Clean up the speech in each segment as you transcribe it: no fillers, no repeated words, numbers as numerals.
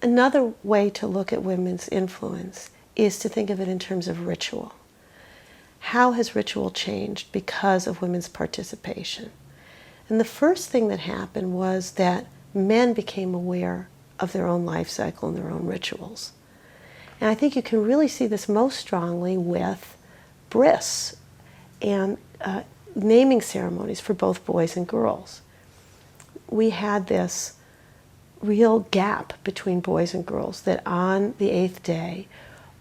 Another way to look at women's influence is to think of it in terms of ritual. How has ritual changed because of women's participation? And the first thing that happened was that men became aware of their own life cycle and their own rituals. And I think you can really see this most strongly with bris and naming ceremonies for both boys and girls. We had this real gap between boys and girls, that on the 8th day,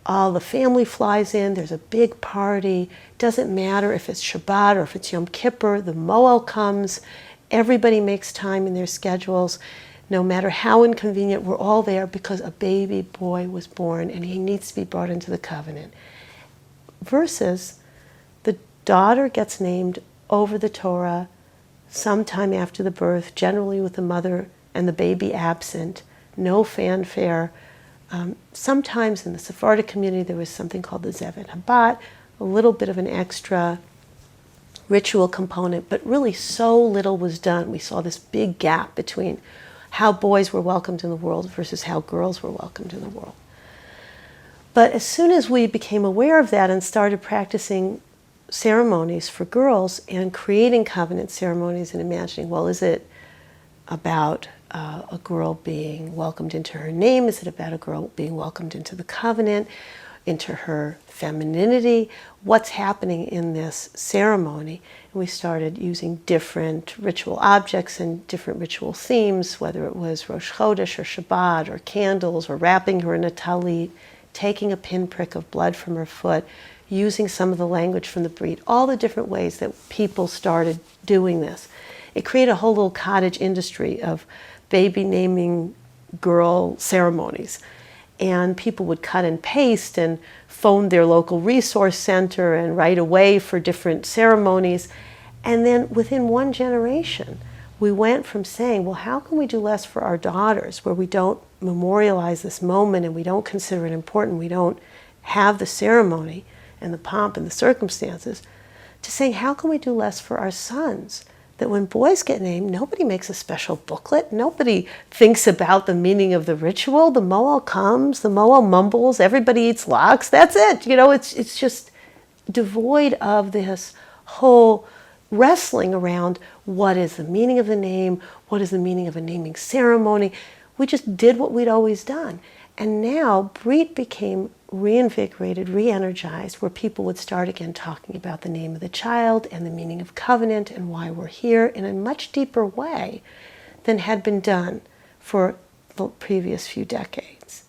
all the family flies in, there's a big party. Doesn't matter if it's Shabbat or if it's Yom Kippur, the Moel comes, everybody makes time in their schedules. No matter how inconvenient, we're all there because a baby boy was born and he needs to be brought into the covenant. Versus the daughter gets named over the Torah sometime after the birth, generally with the mother and the baby absent, no fanfare. Sometimes in the Sephardic community there was something called the Zevet Habat, a little bit of an extra ritual component, but really so little was done. We saw this big gap between how boys were welcomed in the world versus how girls were welcomed in the world. But as soon as we became aware of that and started practicing ceremonies for girls and creating covenant ceremonies and imagining, well, is it about a girl being welcomed into her name? Is it about a girl being welcomed into the covenant, into her femininity? What's happening in this ceremony? And we started using different ritual objects and different ritual themes, whether it was Rosh Chodesh or Shabbat or candles or wrapping her in a talit, taking a pinprick of blood from her foot, using some of the language from the Brit, all the different ways that people started doing this. It created a whole little cottage industry of baby naming girl ceremonies. And people would cut and paste and phone their local resource center and write away for different ceremonies. And then within one generation, we went from saying, well, how can we do less for our daughters, where we don't memorialize this moment and we don't consider it important, we don't have the ceremony and the pomp and the circumstances, to saying, how can we do less for our sons? That when boys get named, nobody makes a special booklet. Nobody thinks about the meaning of the ritual. The Moel comes, the Moel mumbles, everybody eats lox. That's it. You know, it's just devoid of this whole wrestling around what is the meaning of the name, what is the meaning of a naming ceremony. We just did what we'd always done. And now Brit became reinvigorated, re-energized, where people would start again talking about the name of the child and the meaning of covenant and why we're here in a much deeper way than had been done for the previous few decades.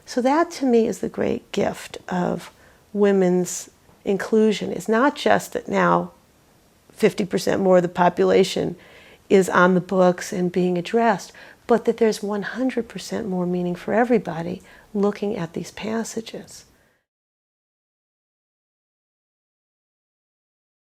So that to me is the great gift of women's inclusion, is not just that now 50% more of the population is on the books and being addressed, but that there's 100% more meaning for everybody looking at these passages.